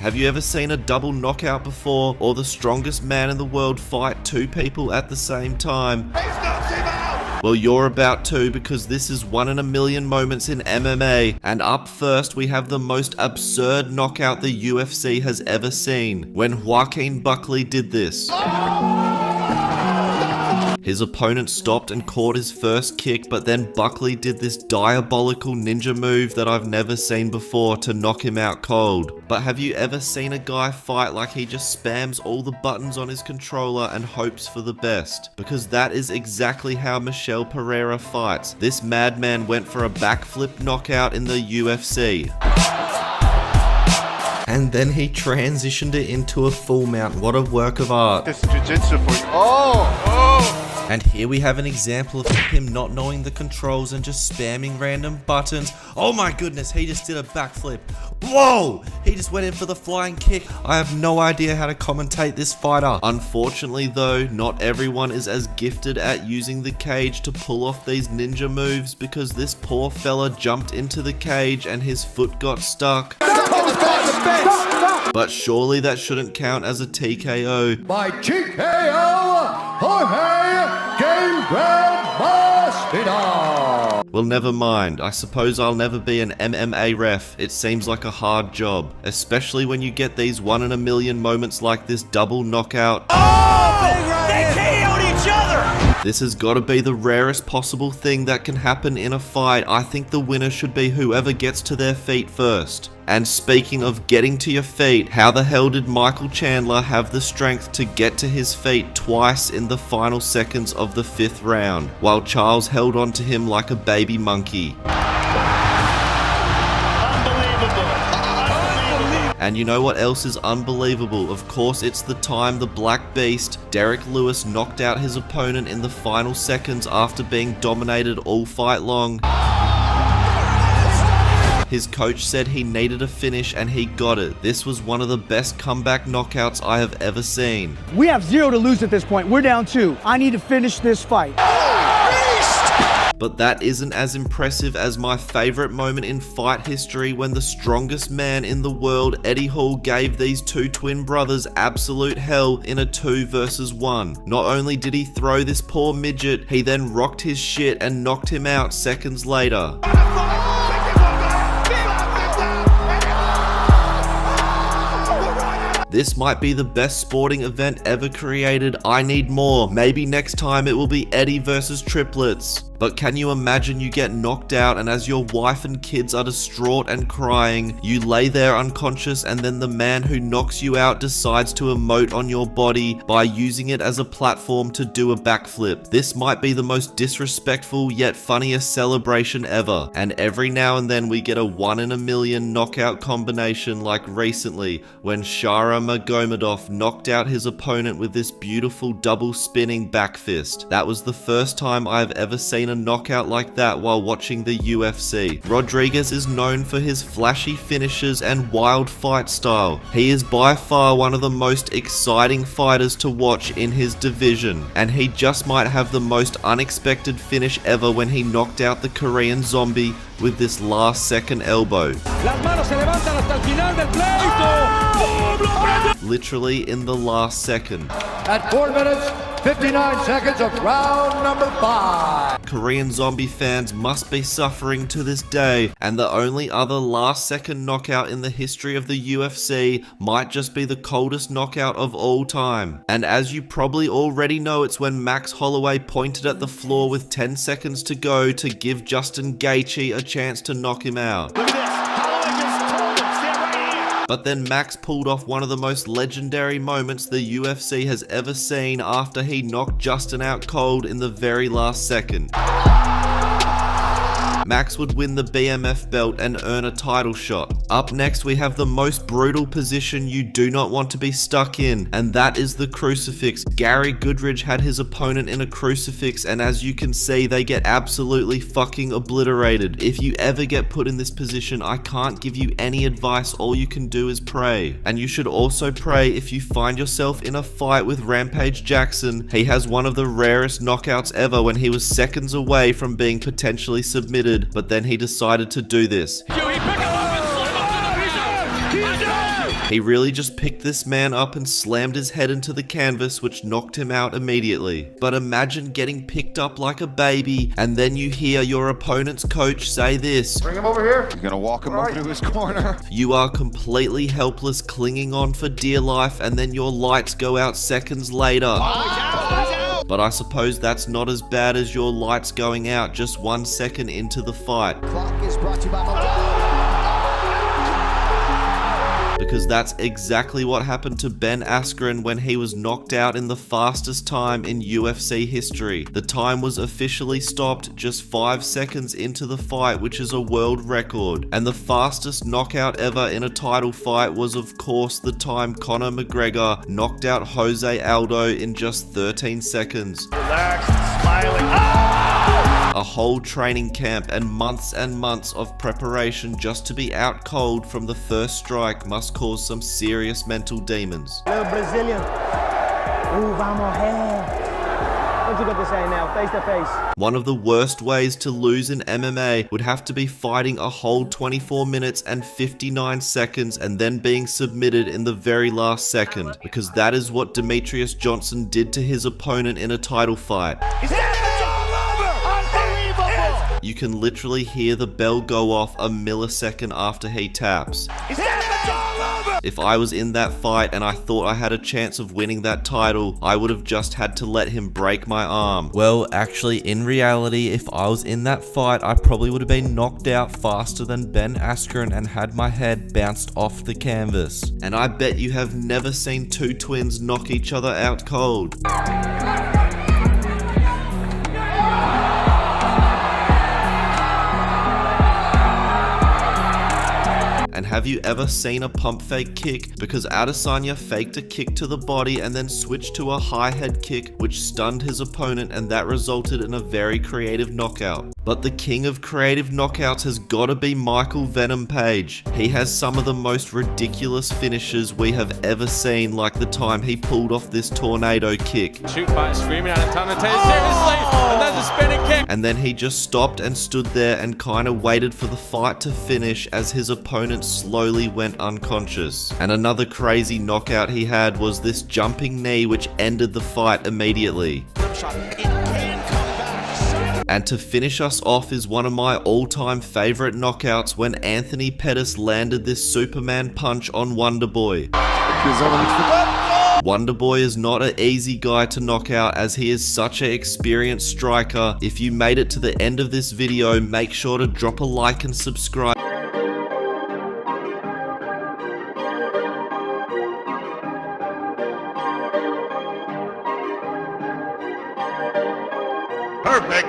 Have you ever seen a double knockout before, or the strongest man in the world fight two people at the same time? Well, you're about to, because this is 1 in a million moments in MMA. And up first, we have the most absurd knockout the UFC has ever seen, when Joaquin Buckley did this. His opponent stopped and caught his first kick, but then Buckley did this diabolical ninja move that I've never seen before to knock him out cold. But have you ever seen a guy fight like he just spams all the buttons on his controller and hopes for the best? Because that is exactly how Michel Pereira fights. This madman went for a backflip knockout in the UFC. And then he transitioned it into a full mount. What a work of art. This is jiu-jitsu for you. Oh! And here we have an example of him not knowing the controls and just spamming random buttons. Oh my goodness, he just did a backflip. Whoa! He just went in for the flying kick. I have no idea how to commentate this fighter. Unfortunately though, not everyone is as gifted at using the cage to pull off these ninja moves, because this poor fella jumped into the cage and his foot got stuck. But surely that shouldn't count as a TKO. By TKO, Jorge Game Grand Masvidal. Well, never mind. I suppose I'll never be an MMA ref. It seems like a hard job, especially when you get these 1 in a million moments like this double knockout. They KO'd each other! This has got to be the rarest possible thing that can happen in a fight. I think the winner should be whoever gets to their feet first. And speaking of getting to your feet, how the hell did Michael Chandler have the strength to get to his feet twice in the final seconds of the 5th round, while Charles held on to him like a baby monkey? And you know what else is unbelievable? Of course, it's the time the Black Beast, Derek Lewis, knocked out his opponent in the final seconds after being dominated all fight long. His coach said he needed a finish and he got it. This was one of the best comeback knockouts I have ever seen. We have 0 to lose at this point. We're down 2. I need to finish this fight. But that isn't as impressive as my favorite moment in fight history, when the strongest man in the world, Eddie Hall, gave these two twin brothers absolute hell in a 2 versus 1. Not only did he throw this poor midget, he then rocked his shit and knocked him out seconds later. This might be the best sporting event ever created. I need more. Maybe next time it will be Eddie versus triplets. But can you imagine you get knocked out, and as your wife and kids are distraught and crying, you lay there unconscious, and then the man who knocks you out decides to emote on your body by using it as a platform to do a backflip. This might be the most disrespectful yet funniest celebration ever. And every now and then we get a 1 in a million knockout combination, like recently when Shara Magomedov knocked out his opponent with this beautiful double spinning back fist. That was the first time I've ever seen a knockout like that while watching the UFC. Rodriguez is known for his flashy finishes and wild fight style. He is by far one of the most exciting fighters to watch in his division, and he just might have the most unexpected finish ever when he knocked out the Korean Zombie with this last second elbow. Literally in the last second. At 4 minutes, 59 seconds of round number 5. Korean Zombie fans must be suffering to this day, and the only other last second knockout in the history of the UFC might just be the coldest knockout of all time. And as you probably already know, it's when Max Holloway pointed at the floor with 10 seconds to go to give Justin Gaethje a chance to knock him out. Look at this. Holloway just told him, stand right here. But then Max pulled off one of the most legendary moments the UFC has ever seen after he knocked Justin out cold in the very last second. Max would win the BMF belt and earn a title shot. Up next, we have the most brutal position you do not want to be stuck in, and that is the crucifix. Gary Goodridge had his opponent in a crucifix, and as you can see, they get absolutely fucking obliterated. If you ever get put in this position, I can't give you any advice. All you can do is pray. And you should also pray if you find yourself in a fight with Rampage Jackson. He has one of the rarest knockouts ever when he was seconds away from being potentially submitted, but then he decided to do this. He picked him up and slammed him to the ground. He's down. He really just picked this man up and slammed his head into the canvas, which knocked him out immediately. But imagine getting picked up like a baby, and then you hear your opponent's coach say this. Bring him over here. You're gonna walk him over to his corner. You are completely helpless, clinging on for dear life, and then your lights go out seconds later. But I suppose that's not as bad as your lights going out just 1 second into the fight. Clock is brought to you by Moldova. Because that's exactly what happened to Ben Askren when he was knocked out in the fastest time in UFC history. The time was officially stopped just 5 seconds into the fight, which is a world record. And the fastest knockout ever in a title fight was, of course, the time Conor McGregor knocked out Jose Aldo in just 13 seconds. Relaxed, smiling. A whole training camp and months of preparation just to be out cold from the first strike must cause some serious mental demons. Little Brazilian. Ooh, vamos, hey. What you got to say now, face to face? One of the worst ways to lose in MMA would have to be fighting a whole 24 minutes and 59 seconds and then being submitted in the very last second, because that is what Demetrius Johnson did to his opponent in a title fight. You can literally hear the bell go off a millisecond after he taps. If I was in that fight and I thought I had a chance of winning that title, I would have just had to let him break my arm. Well, actually, in reality, if I was in that fight, I probably would have been knocked out faster than Ben Askren and had my head bounced off the canvas. And I bet you have never seen two twins knock each other out cold. And have you ever seen a pump fake kick? Because Adesanya faked a kick to the body and then switched to a high head kick, which stunned his opponent, and that resulted in a very creative knockout. But the king of creative knockouts has got to be Michael Venom Page. He has some of the most ridiculous finishes we have ever seen, like the time he pulled off this tornado kick. Shoot fight, screaming at him, time to take it seriously, and there's a spinning kick. And then he just stopped and stood there and kind of waited for the fight to finish as his opponent slowly went unconscious. And another crazy knockout he had was this jumping knee, which ended the fight immediately. And to finish us off is one of my all-time favorite knockouts when Anthony Pettis landed this Superman punch on Wonderboy. Wonderboy is not an easy guy to knock out, as he is such an experienced striker. If you made it to the end of this video, make sure to drop a like and subscribe. Perfect.